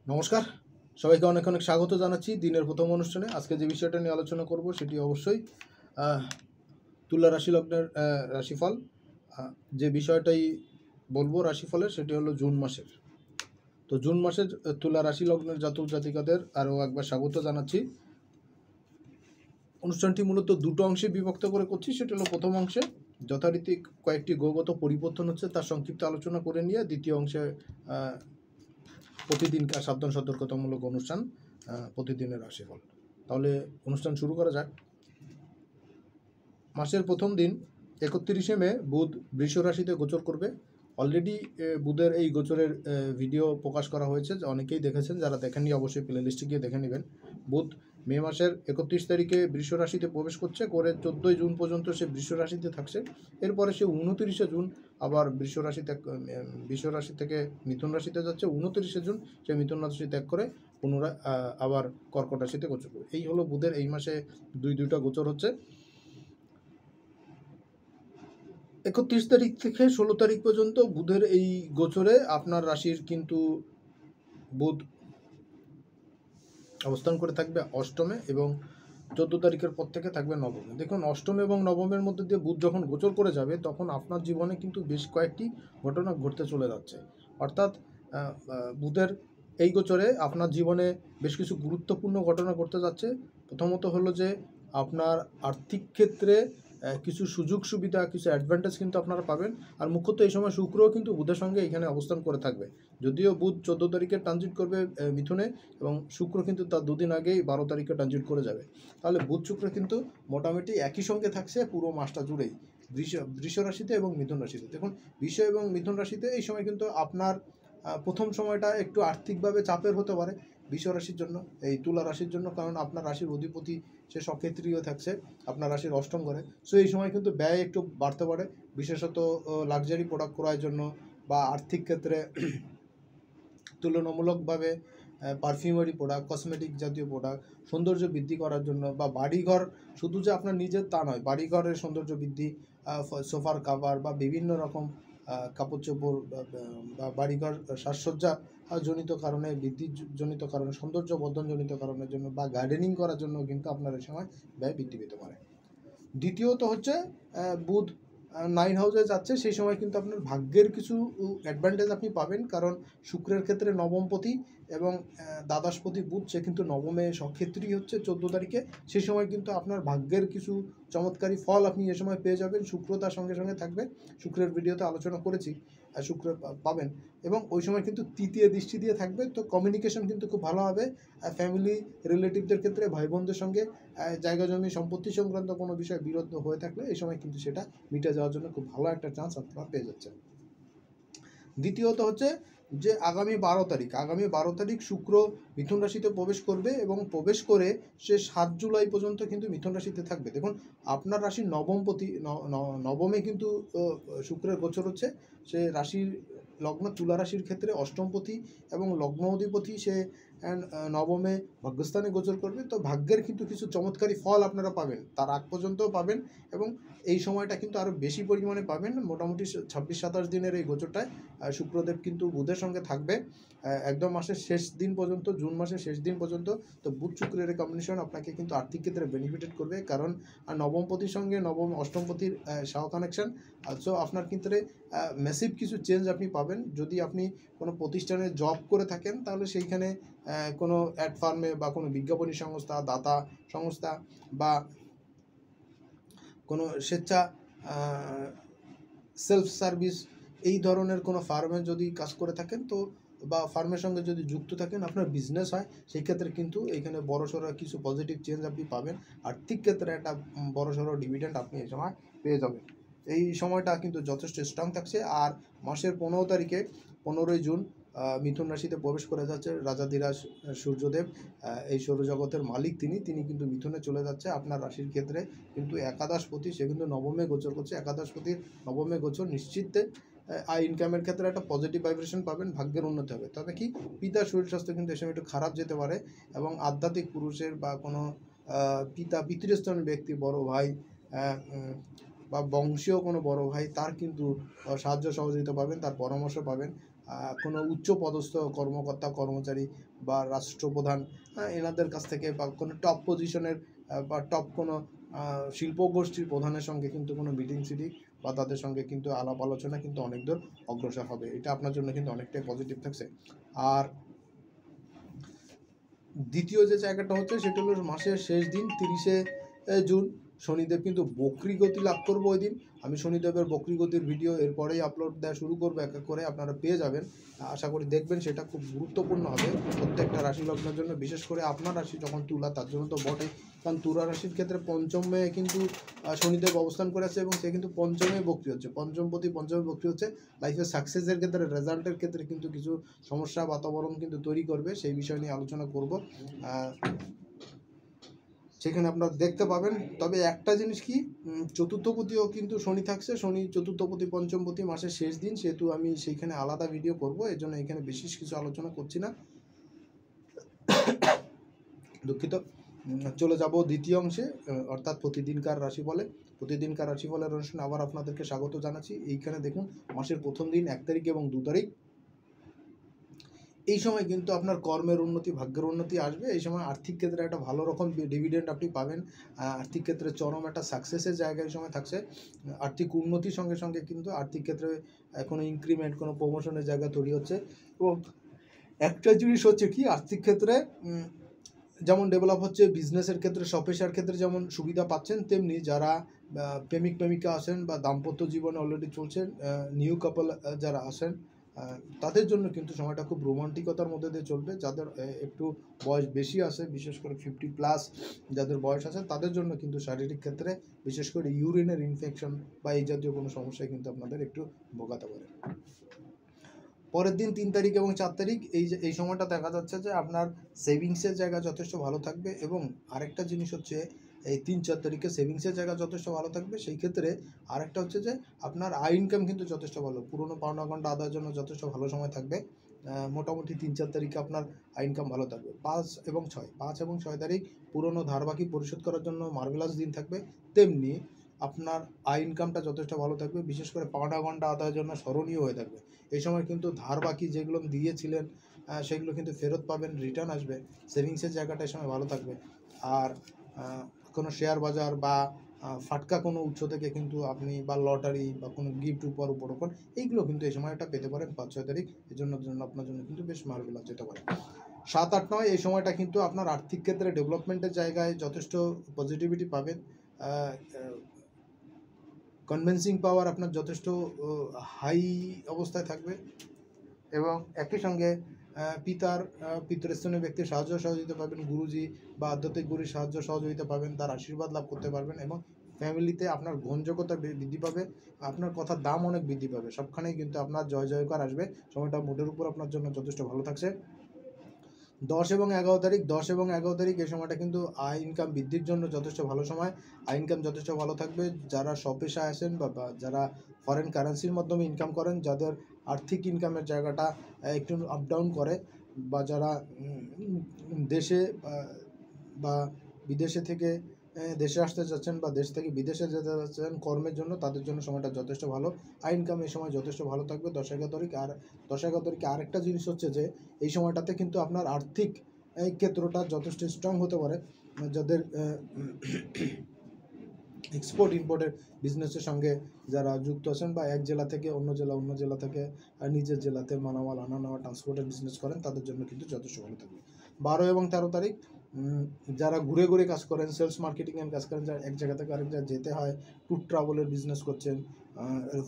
নমস্কার, সবাইকে অনেক অনেক স্বাগত জানাচ্ছি দিনের প্রথম অনুষ্ঠানে। আজকে যে বিষয়টা নিয়ে আলোচনা করব সেটি অবশ্যই তুলা রাশি লগ্নের রাশিফল। যে বিষয়টাই বলবো রাশিফলের সেটি হলো জুন মাসের। তো জুন মাসের তুলা রাশি লগ্নের জাতক জাতিকাদের আরও একবার স্বাগত জানাচ্ছি। অনুষ্ঠানটি মূলত দুটো অংশে বিভক্ত করে করছি। সেটা হলো প্রথম অংশে যথারীতি কয়েকটি গ্রহগত পরিবর্তন হচ্ছে তার সংক্ষিপ্ত আলোচনা করে নিয়ে দ্বিতীয় অংশে প্রতিদিনকার সাবধান সতর্কতামূলক অনুষ্ঠান, প্রতিদিনের রাশিফল। তাহলে অনুষ্ঠান শুরু করা যাক। মাসের প্রথম দিন 31শে মে বুধ বৃষ রাশিতে গোচর করবে। অলরেডি বুধের এই গোচরের ভিডিও প্রকাশ করা হয়েছে, অনেকেই দেখেছেন। যারা দেখেননি অবশ্যই প্লে লিস্টে গিয়ে দেখে নেবেন। বুধ মে মাসের 31 তারিখে বৃষ রাশিতে প্রবেশ করছে, করে 14ই জুন পর্যন্ত সে বৃষ রাশিতে থাকছে। এরপরে সে 29শে জুন আবার বৃষ রাশি থেকে মিথুন রাশিতে যাচ্ছে। 29শে জুন সে মিথুন রাশি ত্যাগ করে পুনরায় আবার কর্কট রাশিতে গোচর করবে। এই হলো বুধের এই মাসে দুইটা গোচর হচ্ছে। 31 তারিখ থেকে 16 তারিখ পর্যন্ত বুধের এই গোচরে আপনার রাশির কিন্তু বুধ অবস্থান করে থাকবে অষ্টমে, এবং 14 তারিখের পর থেকে থাকবে নবমে। দেখুন, অষ্টম এবং নবমের মধ্যে দিয়ে বুধ যখন গোচর করে যাবে তখন আপনার জীবনে কিন্তু বেশ কয়েকটি ঘটনা ঘটতে চলে যাচ্ছে। অর্থাৎ বুধের এই গোচরে আপনার জীবনে বেশ কিছু গুরুত্বপূর্ণ ঘটনা ঘটতে যাচ্ছে। প্রথমত হলো যে আপনার আর্থিক ক্ষেত্রে কিছু সুযোগ সুবিধা, কিছু অ্যাডভান্টেজ কিন্তু আপনারা পাবেন। আর মুখ্যত এই সময় শুক্রও কিন্তু বুধের সঙ্গে এখানে অবস্থান করে থাকবে। যদিও বুধ 14 তারিখে ট্রানজিট করবে মিথুনে, এবং শুক্র কিন্তু তার দুদিন আগেই 12 তারিখে ট্রানজিট করে যাবে। তাহলে বুধ শুক্র কিন্তু মোটামুটি একই সঙ্গে থাকছে পুরো মাসটা জুড়েই বৃষ রাশিতে এবং মিথুন রাশিতে। দেখুন, বৃষ এবং মিথুন রাশিতে এই সময় কিন্তু আপনার প্রথম সময়টা একটু আর্থিকভাবে চাপের হতে পারে বৃষ রাশির জন্য, এই তুলা রাশির জন্য, কারণ আপনার রাশির অধিপতি সে সক্ষেত্রীয় থাকছে আপনার রাশির অষ্টম ঘরে। সো এই সময় কিন্তু ব্যয় একটু বাড়তে পারে, বিশেষত লাক্সারি প্রোডাক্ট ক্রয়ের জন্য বা আর্থিক ক্ষেত্রে তুলনামূলকভাবে পারফিউমারি প্রোডাক্ট, কসমেটিক জাতীয় প্রোডাক্ট সৌন্দর্য বৃদ্ধি করার জন্য, বা বাড়িঘর শুধু যে আপনার নিজের তা নয়, বাড়িঘরের সৌন্দর্য বৃদ্ধি, সোফার কাভার বা বিভিন্ন রকম কাপড় চোপড় বা বাড়িঘর সাজসজ্জা জনিত কারণে, বৃদ্ধিজনিত কারণে, সৌন্দর্য বর্ধনজনিত কারণের জন্য বা গার্ডেনিং করার জন্য কিন্তু আপনার এই সময় ব্যয় বৃদ্ধি পেতে পারে। দ্বিতীয়ত হচ্ছে বুধ 9 হাউসে যাচ্ছে, সেই সময় কিন্তু আপনার ভাগ্যের কিছু অ্যাডভান্টেজ আপনি পাবেন, কারণ শুক্রের ক্ষেত্রে নবমপতি এবং দ্বাদশপতি বুধ সে কিন্তু নবমে সক্ষেত্রী হচ্ছে 14 তারিখে। সেই সময় কিন্তু আপনার ভাগ্যের কিছু চমৎকারী ফল আপনি এ সময় পেয়ে যাবেন। শুক্র তার সঙ্গে সঙ্গে থাকবে, শুক্রের ভিডিওতে আলোচনা করেছি, শুক্র পাবেন। এবং ওই সময় কিন্তু তৃতীয় দৃষ্টি দিয়ে থাকবে, তো কমিউনিকেশন কিন্তু খুব ভালো হবে। ফ্যামিলি রিলেটিভদের ক্ষেত্রে, ভাই বোনদের সঙ্গে জায়গা জমি সম্পত্তি সংক্রান্ত কোনো বিষয় বিরোধ হয়ে থাকলে এই সময় কিন্তু সেটা মিটে যাওয়ার জন্য খুব ভালো একটা চান্স আপনারা পেয়ে যাচ্ছেন। দ্বিতীয়ত হচ্ছে যে আগামী 12 তারিখ শুক্র মিথুন রাশিতে প্রবেশ করবে, এবং প্রবেশ করে সে 7 জুলাই পর্যন্ত কিন্তু মিথুন রাশিতে থাকবে। দেখুন, আপনার রাশির নবমপতি নবমে কিন্তু শুক্রের গোচর হচ্ছে। সে রাশির লগ্ন তুলা রাশির ক্ষেত্রে অষ্টমপতি এবং লগ্ন অধিপতি সে নবমে ভাগ্যস্থানে গোচর করবে। তো ভাগ্যের কিন্তু কিছু চমৎকারী ফল আপনারা পাবেন, তার আগ পর্যন্তও পাবেন, এবং এই সময়টা কিন্তু আরও বেশি পরিমাণে পাবেন। মোটামুটি 26-27 দিনের এই গোচরটায় শুক্রদেব কিন্তু বুধের সঙ্গে থাকবে একদম মাসের শেষ দিন পর্যন্ত, জুন মাসের শেষ দিন পর্যন্ত। তো বুধ শুক্রের কম্বিনেশন আপনাকে কিন্তু আর্থিক ক্ষেত্রে বেনিফিটেড করবে, কারণ নবমপতির সঙ্গে অষ্টমপতির সহ কানেকশন। সো আপনার ক্ষেত্রে ম্যাসিভ কিছু চেঞ্জ আপনি পাবেন। যদি আপনি কোনো প্রতিষ্ঠানে জব করে থাকেন তাহলে সেইখানে কোনো অ্যাড ফার্মে বা কোনো বিজ্ঞাপনী সংস্থা, দাতা সংস্থা বা কোনো স্বেচ্ছা সেলফ সার্ভিস এই ধরনের কোনো ফার্মে যদি কাজ করে থাকেন, তো বা ফার্মের সঙ্গে যদি যুক্ত থাকেন, আপনার বিজনেস হয়, সেই ক্ষেত্রে কিন্তু এখানে বড়সড় কিছু পজিটিভ চেঞ্জ আপনি পাবেন। আর্থিক ক্ষেত্রে একটা বড়সড় ডিভিডেন্ড আপনি এই সময় পেয়ে যাবেন। এই সময়টা কিন্তু যথেষ্ট স্ট্রং থাকছে। আর মাসের 15 তারিখে 15ই জুন মিথুন রাশিতে প্রবেশ করে যাচ্ছে রাজাধিরাজ সূর্যদেব, এই সৌরজগতের মালিক তিনি কিন্তু মিথুনে চলে যাচ্ছে। আপনার রাশির ক্ষেত্রে কিন্তু একাদশপতি সে কিন্তু নবমে গোচর করছে। একাদশপতির নবমে গোচর নিশ্চিতে ইনকামের ক্ষেত্রে একটা পজিটিভ ভাইব্রেশন পাবেন, ভাগ্যের উন্নতি হবে। তবে কি, পিতার শরীর স্বাস্থ্য কিন্তু এ সময় একটু খারাপ যেতে পারে, এবং আধ্যাত্মিক পুরুষের বা কোনো পিতৃস্থানীয় ব্যক্তি, বড় ভাই বা বংশীয় কোনো বড় ভাই, তার কিন্তু সাহায্য সহযোগিতা পাবেন, তার পরামর্শ পাবেন। কোনো উচ্চ পদস্থ কর্মকর্তা কর্মচারী বা রাষ্ট্রপ্রধান এনাদের কাছ থেকে বা কোনো টপ পজিশনের বা টপ কোনো শিল্পগোষ্ঠীর প্রধানের সঙ্গে কিন্তু কোনো মিটিং সিটিং বা তাদের সঙ্গে কিন্তু আলাপ আলোচনা কিন্তু অনেক দূর অগ্রসর হবে। এটা আপনার জন্য কিন্তু অনেকটাই পজিটিভ থাকছে। আর দ্বিতীয় যে জায়গাটা হচ্ছে সেটা হলো মাসের শেষ দিন 30শে জুন শনিদেব কিন্তু বক্রী গতি লাভ করবো ওই দিন। আমি শনিদেবের বক্রী গতির ভিডিও এরপরেই আপলোড দেওয়া শুরু করবো, এক এক করে আপনারা পেয়ে যাবেন। আশা করি দেখবেন, সেটা খুব গুরুত্বপূর্ণ হবে প্রত্যেকটা রাশি লগ্নের জন্য, বিশেষ করে আপনার রাশি যখন তুলা তার জন্য তো বটেই। কারণ তুলা রাশির ক্ষেত্রে পঞ্চমে কিন্তু শনিদেব অবস্থান করে আছে এবং সে কিন্তু পঞ্চমে বক্রী হচ্ছে, পঞ্চমপতি পঞ্চমে বক্রী হচ্ছে। লাইফের সাকসেসের ক্ষেত্রে রেজাল্টের ক্ষেত্রে কিন্তু কিছু সমস্যা বাতাবরণ কিন্তু তৈরি করবে, সেই বিষয় নিয়ে আলোচনা করব। সেখানে আপনারা দেখতে পাবেন। তবে একটা জিনিস কি, চতুর্থপতিও কিন্তু শনি থাকছে, শনি চতুর্থপতি পঞ্চমপতি মাসের শেষ দিন, সেহেতু আমি সেইখানে আলাদা ভিডিও করব, এর জন্য এখানে বিশেষ কিছু আলোচনা করছি না, দুঃখিত। চলে যাব দ্বিতীয় অংশে, অর্থাৎ প্রতিদিনকার রাশিফলে। প্রতিদিনকার রাশিফলের অনুষ্ঠানে আবার আপনাদেরকে স্বাগত জানাচ্ছি। এইখানে দেখুন মাসের প্রথম দিন 1 তারিখ এবং 2 তারিখ, এই সময় কিন্তু আপনার কর্মের উন্নতি, ভাগ্যের উন্নতি আসবে। এই সময় আর্থিক ক্ষেত্রে একটা ভালো রকম ডিভিডেন্ড আপনি পাবেন। আর্থিক ক্ষেত্রে চরম একটা সাকসেসের জায়গায় এই সময় থাকছে। আর্থিক উন্নতির সঙ্গে সঙ্গে কিন্তু আর্থিক ক্ষেত্রে কোনো ইনক্রিমেন্ট, কোনো প্রমোশনের জায়গা তৈরি হচ্ছে। এবং একটা জিনিস হচ্ছে কি, আর্থিক ক্ষেত্রে যেমন ডেভেলপ হচ্ছে, বিজনেসের ক্ষেত্রে স্বপেশার ক্ষেত্রে যেমন সুবিধা পাচ্ছেন, তেমনি যারা প্রেমিক প্রেমিকা আছেন বা দাম্পত্য জীবনে অলরেডি চলছেন, নিউ কাপল যারা আছেন, তাদের জন্য কিন্তু সময়টা খুব রোমান্টিকতার মধ্যে দিয়ে চলবে। যাদের একটু বয়স বেশি আছে, বিশেষ করে 50+ যাদের বয়স আছে, তাদের জন্য কিন্তু শারীরিক ক্ষেত্রে বিশেষ করে ইউরিনের ইনফেকশন বা এই জাতীয় কোনো সমস্যায় কিন্তু আপনাদের একটু ভোগাতে পারে। পরের দিন 3 তারিখ এবং 4 তারিখ এই সময়টা দেখা যাচ্ছে যে আপনার সেভিংসের জায়গা যথেষ্ট ভালো থাকবে। এবং আরেকটা জিনিস হচ্ছে, এই 3-4 তারিখে সেভিংসের জায়গা যথেষ্ট ভালো থাকবে। সেই ক্ষেত্রে আরেকটা হচ্ছে যে আপনার আয় ইনকাম কিন্তু যথেষ্ট ভালো, পুরনো পাওনা গন্ডা আদায়ের জন্য যথেষ্ট ভালো সময় থাকবে। মোটামুটি 3-4 তারিখে আপনার আয় ইনকাম ভালো থাকবে। 5 এবং 6 তারিখ পুরনো ধার বাকি পরিশোধ করার জন্য মার্ভেলাস দিন থাকবে। তেমনি আপনার আয় ইনকামটা যথেষ্ট ভালো থাকবে, বিশেষ করে পাওনা গন্ডা আদায়ের জন্য স্মরণীয় হয়ে থাকবে। এই সময় কিন্তু ধার বাকি যেগুলো দিয়েছিলেন সেগুলো কিন্তু ফেরত পাবেন, রিটার্ন আসবে। সেভিংসের জায়গাটা এই সময় ভালো থাকবে। আর কোনো শেয়ার বাজার বা ফাটকা কোনো উৎস থেকে কিন্তু আপনি, বা লটারি বা কোনো গিফট উপহার উপরোপণ, এইগুলো কিন্তু এই সময়টা পেতে পারেন 5-6 তারিখ। এই জন্য আপনার জন্য কিন্তু বেশ মার্ভেলাস যেতে পারে। 7-8-9 এই সময়টা কিন্তু আপনার আর্থিক ক্ষেত্রে ডেভেলপমেন্টের জায়গায় যথেষ্ট পজিটিভিটি পাবেন। কনভিন্সিং পাওয়ার আপনার যথেষ্ট হাই অবস্থায় থাকবে। এবং একই সঙ্গে পিতৃস্থানীয় ব্যক্তির সাহায্য সহযোগিতা পাবেন, গুরুজি বা আধ্যাত্মিক গুরুর সাহায্য সহযোগিতা পাবেন, তার আশীর্বাদ লাভ করতে পারবেন। এবং ফ্যামিলিতে আপনার গ্রহণযোগ্যতা বৃদ্ধি পাবে, আপনার কথার দাম অনেক বৃদ্ধি পাবে, সবখানেই কিন্তু আপনার জয় জয়কার আসবে। সময়টা মুডের উপর আপনার জন্য যথেষ্ট ভালো থাকছে। 10 এবং 11 তারিখ এই সময়টা কিন্তু আয় ইনকাম বৃদ্ধির জন্য যথেষ্ট ভালো সময়। আয় ইনকাম যথেষ্ট ভালো থাকবে। যারা স্বপেশায় আছেন বা যারা ফরেন কারেন্সির মাধ্যমে ইনকাম করেন, যাদের আর্থিক ইনকামের জায়গাটা একটু আপ ডাউন করে, বা যারা দেশে বা বিদেশে থেকে দেশে আসতে চাচ্ছেন বা দেশ থেকে বিদেশে যেতে চাচ্ছেন কর্মের জন্য, তাদের জন্য সময়টা যথেষ্ট ভালো। আয় ইনকাম এই সময় যথেষ্ট ভালো থাকবে 10-11 তারিখ। আর 10-11 তারিখে আরেকটা জিনিস হচ্ছে যে এই সময়টাতে কিন্তু আপনার আর্থিক ক্ষেত্রটা যথেষ্ট স্ট্রং হতে পারে। যাদের এক্সপোর্ট ইম্পোর্টের বিজনেসের সঙ্গে যারা যুক্ত আছেন, বা এক জেলা থেকে অন্য জেলা থেকে নিজের জেলাতে মালামাল আনা নেওয়া ট্রান্সপোর্টের বিজনেস করেন, তাদের জন্য কিন্তু যথেষ্ট ভালো থাকবে। 12 এবং 13 তারিখ যারা ঘুরে ঘুরে কাজ করেন, সেলস মার্কেটিংয়ের কাজ করেন, যারা এক জায়গা থেকে আরেক জায়গায় যেতে হয়, ট্যুর ট্রাভেলের বিজনেস করছেন,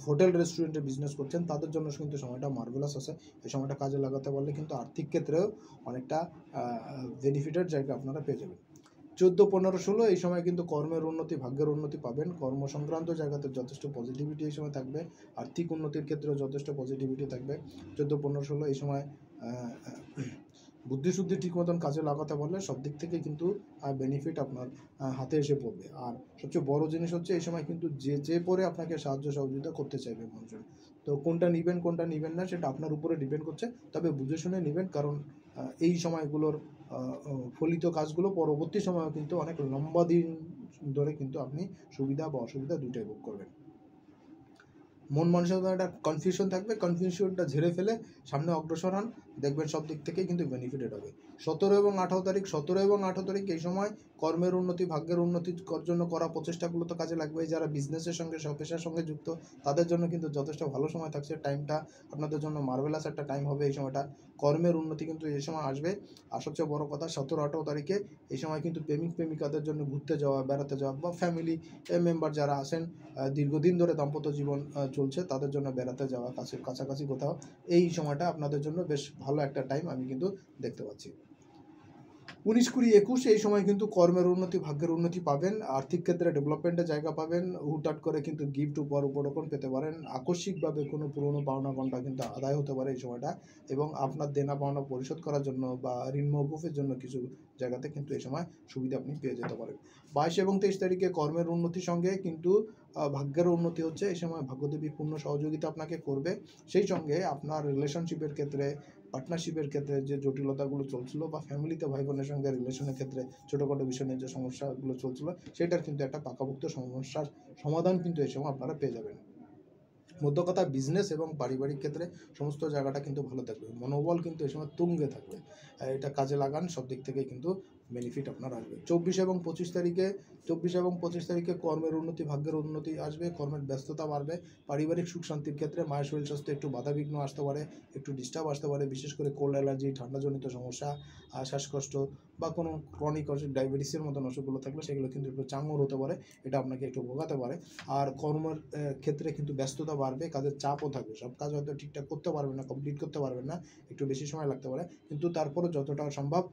হোটেল রেস্টুরেন্টের বিজনেস করছেন, তাদের জন্য কিন্তু সময়টা মার্ভেলাস আছে। এই সময়টা কাজে লাগাতে পারলে কিন্তু আর্থিক ক্ষেত্রেও অনেকটা বেনিফিটের জায়গা আপনারা পেয়ে যাবেন। 14, 15, 16 এই সময় কিন্তু কর্মের উন্নতি, ভাগ্যের উন্নতি পাবেন। কর্ম সংক্রান্ত জায়গাতে যথেষ্ট পজিটিভিটি এই সময় থাকবে। আর্থিক উন্নতির ক্ষেত্রেও যথেষ্ট পজিটিভিটি থাকবে। 14, 15, 16 এই সময় বুদ্ধিশুদ্ধি ঠিক মতন কাজে লাগাতে পারলে সব দিক থেকে কিন্তু বেনিফিট আপনার হাতে এসে পড়বে। আর সবচেয়ে বড় জিনিস হচ্ছে এই সময় কিন্তু যে পরে আপনাকে সাহায্য সহযোগিতা করতে চাইবে মানুষজন। তো কোনটা নেবেন না সেটা আপনার উপরে ডিপেন্ড করছে, তবে বুঝে শুনে নেবেন। কারণ এই সময়গুলোর ফলিত কাজগুলো পরবর্তী সময়েও কিন্তু অনেক লম্বা দিন ধরে কিন্তু আপনি সুবিধা বা অসুবিধা দুটোই ভোগ করবেন। মন মানসিকতা একটা কনফিউশন থাকবে, কনফিউশনটা ঝেড়ে ফেলে সামনে অগ্রসর হন, দেখবেন সব দিক থেকেই কিন্তু বেনিফিটেড হবে। 17 এবং 18 তারিখ এই সময় কর্মের উন্নতি, ভাগ্যের উন্নতির জন্য করা প্রচেষ্টাগুলো তো কাজে লাগবে। যারা বিজনেসের সঙ্গে পেশার সঙ্গে যুক্ত তাদের জন্য কিন্তু যথেষ্ট ভালো সময় থাকছে। টাইমটা আপনাদের জন্য মার্ভেলাস একটা টাইম হবে এই সময়টা। কর্মের উন্নতি কিন্তু এই সময় আসবে। আর সবচেয়ে বড় কথা 17-18 তারিখে এই সময় কিন্তু প্রেমিক প্রেমিকাদের জন্য ঘুরতে যাওয়া, বেড়াতে যাওয়া বা ফ্যামিলি মেম্বার যারা আছেন, দীর্ঘদিন ধরে দাম্পত্য জীবন চলছে, তাদের জন্য বেড়াতে যাওয়া, কাছাকাছি কোথাও, এই সময়টা আপনাদের জন্য বেশ ভালো একটা টাইম আমি কিন্তু দেখতে পাচ্ছি। 19-20-21 এই সময় কিন্তু কর্মের উন্নতি, ভাগ্যের উন্নতি পাবেন। আর্থিক ক্ষেত্রে ডেভেলপমেন্টের জায়গা পাবেন। হুটহাট করে কিন্তু গিফট উপরোপণ পেতে পারেন। আকস্মিকভাবে কোনো পুরনো পাওনা গন্ডা কিন্তু আদায় হতে পারে এই সময়টা, এবং আপনার দেনা পাওনা পরিশোধ করার জন্য বা ঋণ মওকুফের জন্য কিছু জায়গাতে কিন্তু এই সময় সুবিধা আপনি পেয়ে যেতে পারেন। 22 এবং 23 তারিখে কর্মের উন্নতির সঙ্গে কিন্তু ভাগ্যের উন্নতি হচ্ছে। এই সময় ভাগ্যদেবী পূর্ণ সহযোগিতা আপনাকে করবে। সেই সঙ্গে আপনার রিলেশনশিপের ক্ষেত্রে, পার্টনারশিপের ক্ষেত্রে যে জটিলতাগুলো চলছিল বা ফ্যামিলিতে ভাই বোনের সঙ্গে রিলেশনের ক্ষেত্রে ছোটোখাটো বিষয় নিয়ে যে সমস্যাগুলো চলছিল, সেটার কিন্তু একটা পাকাপোক্ত সমস্যার সমাধান কিন্তু এই সময় আপনারা পেয়ে যাবেন। মধ্য কথা, বিজনেস এবং পারিবারিক ক্ষেত্রে সমস্ত জায়গাটা কিন্তু ভালো থাকবে। মনোবল কিন্তু এই সময় তুঙ্গে থাকবে। এটা কাজে লাগান, সব দিক থেকেই কিন্তু বেনিফিট আপনার আসবে। 24 এবং 25 তারিখে কর্মের উন্নতি, ভাগ্যের উন্নতি আসবে। কর্মের ব্যস্ততা বাড়বে। পারিবারিক সুখ শান্তির ক্ষেত্রে মায়ের শরীর স্বাস্থ্যে একটু বাধাবিঘ্ন আসতে পারে, একটু ডিস্টার্ব আসতে পারে, বিশেষ করে কোল্ড অ্যালার্জি, ঠান্ডাজনিত সমস্যা, শ্বাসকষ্ট বা কোনো ক্রনিক অসুখ, ডায়াবেটিসের মতন অসুখগুলো থাকলে সেগুলো কিন্তু একটু চাঙর হতে পারে, এটা আপনাকে একটু ভোগাতে পারে। আর কর্মের ক্ষেত্রে কিন্তু ব্যস্ততা বাড়বে, কাজের চাপও থাকবে। সব কাজ হয়তো ঠিকঠাক করতে পারবেন না, কমপ্লিট করতে পারবেন না, একটু বেশি সময় লাগতে পারে, কিন্তু তারপরও যতটা সম্ভব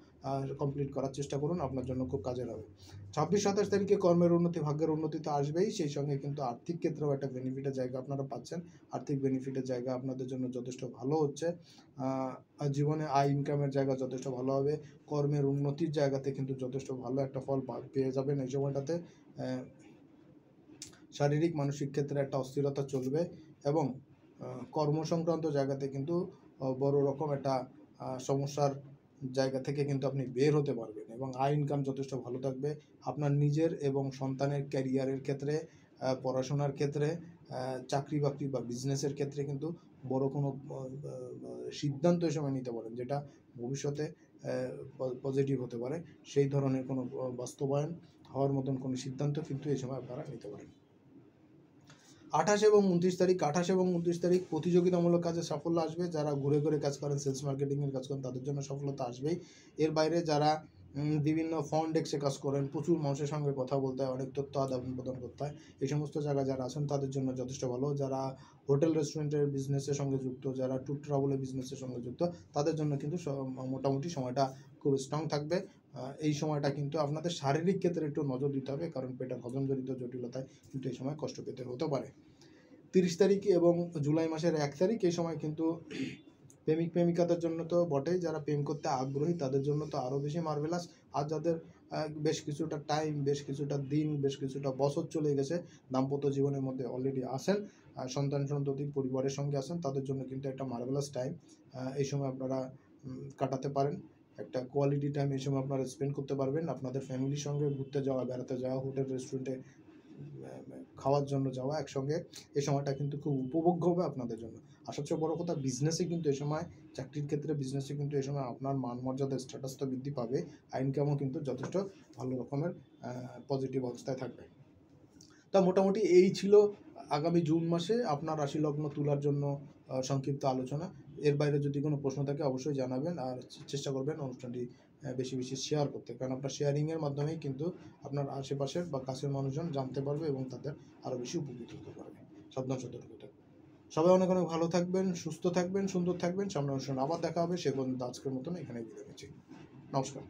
কমপ্লিট করার চেষ্টা করুন, আপনার জন্য খুব কাজের হবে। 26-27 তারিখে কর্মের উন্নতি, ভাগ্যের উন্নতি তো আসবেই, সেই সঙ্গে কিন্তু আর্থিক ক্ষেত্রেও একটা বেনিফিটের জায়গা আপনারা পাচ্ছেন। আর্থিক বেনিফিটের জায়গা আপনাদের জন্য যথেষ্ট ভালো হচ্ছে। জীবনে আয় ইনকামের জায়গা যথেষ্ট ভালো হবে। কর্মের উন্নতির জায়গাতে কিন্তু যথেষ্ট ভালো একটা ফল পেয়ে যাবেন এই সময়টাতে। শারীরিক মানসিক ক্ষেত্রে একটা অস্থিরতা চলবে, এবং কর্মসংক্রান্ত জায়গাতে কিন্তু বড় রকম একটা সমস্যার জায়গা থেকে কিন্তু আপনি বের হতে পারবেন, এবং আয় ইনকাম যথেষ্ট ভালো থাকবে। আপনার নিজের এবং সন্তানের ক্যারিয়ারের ক্ষেত্রে, পড়াশোনার ক্ষেত্রে, চাকরি বাকরি বা বিজনেসের ক্ষেত্রে কিন্তু বড় কোনো সিদ্ধান্ত এই সময় নিতে পারেন, যেটা ভবিষ্যতে পজিটিভ হতে পারে। সেই ধরনের কোনো বাস্তবায়ন হওয়ার মতন কোনো সিদ্ধান্ত কিন্তু এই সময় আপনারা নিতে পারেন। 28 এবং 29 তারিখ প্রতিযোগিতামূলক কাজে সাফল্য আসবে। যারা ঘুরে ঘুরে কাজ করেন, সেলস মার্কেটিংয়ের কাজ করেন, তাদের জন্য সফলতা আসবেই। এর বাইরে যারা বিভিন্ন ফন্ট ডেস্কে কাজ করেন, প্রচুর মানুষের সঙ্গে কথা বলতে হয়, অনেক তথ্য আদান প্রদান করতে হয়, এই সমস্ত জায়গায় যারা আছেন তাদের জন্য যথেষ্ট ভালো। যারা হোটেল রেস্টুরেন্টের বিজনেসের সঙ্গে যুক্ত, যারা ট্যুর ট্রাভেলের বিজনেসের সঙ্গে যুক্ত, তাদের জন্য কিন্তু মোটামুটি সময়টা খুব স্ট্রং থাকবে। এই সময়টা কিন্তু আপনাদের শারীরিক ক্ষেত্রে একটু নজর দিতে হবে, কারণ পেটের হজমজনিত জটিলতায় কিন্তু এই সময় কষ্ট পেতে হতে পারে। 30 তারিখ এবং জুলাই মাসের 1 তারিখ এই সময় কিন্তু প্রেমিক প্রেমিকাদের জন্য তো বটেই, যারা প্রেম করতে আগ্রহী তাদের জন্য তো আরও বেশি মার্ভেলাস। আর যাদের বেশ কিছুটা টাইম, বেশ কিছুটা দিন, বেশ কিছুটা বছর চলে গেছে, দাম্পত্য জীবনের মধ্যে অলরেডি আসেন, সন্তান সন্ততি পরিবারের সঙ্গে আসেন, তাদের জন্য কিন্তু একটা মার্ভেলাস টাইম এই সময় আপনারা কাটাতে পারেন। একটা কোয়ালিটি টাইম এই সময় আপনারা স্পেন্ড করতে পারবেন। আপনাদের ফ্যামিলির সঙ্গে ঘুরতে যাওয়া, বেড়াতে যাওয়া, হোটেল রেস্টুরেন্টে খাওয়ার জন্য যাওয়া একসঙ্গে, এই সময়টা কিন্তু খুব উপভোগ্য হবে আপনাদের জন্য। আর সবচেয়ে বড় কথা, বিজনেসে কিন্তু এই সময়, চাকরির ক্ষেত্রে বিজনেসে কিন্তু এই সময় আপনার মান মর্যাদা, স্ট্যাটাস তো বৃদ্ধি পাবে, ইনকামও কিন্তু যথেষ্ট ভালো রকমের পজিটিভ অবস্থায় থাকবে। তা মোটামুটি এই ছিল আগামী জুন মাসে আপনার রাশি লগ্ন তুলার জন্য সংক্ষিপ্ত আলোচনা। এর বাইরে যদি কোনো প্রশ্ন থাকে অবশ্যই জানাবেন, আর চেষ্টা করবেন অনুষ্ঠানটি বেশি বেশি শেয়ার করতে, কারণ আপনার শেয়ারিংয়ের মাধ্যমেই কিন্তু আপনার আশেপাশের বা কাছের মানুষজন জানতে পারবে এবং তাদের আরও বেশি উপকৃত হতে পারবে। সাবধান সতর্ক থাকবেন। সবাই অনেক অনেক ভালো থাকবেন, সুস্থ থাকবেন, সুন্দর থাকবেন। সামনে অনুষ্ঠান আবার দেখা হবে। সে পর্যন্ত আজকের মতন এখানে বিদায় নিচ্ছি। নমস্কার।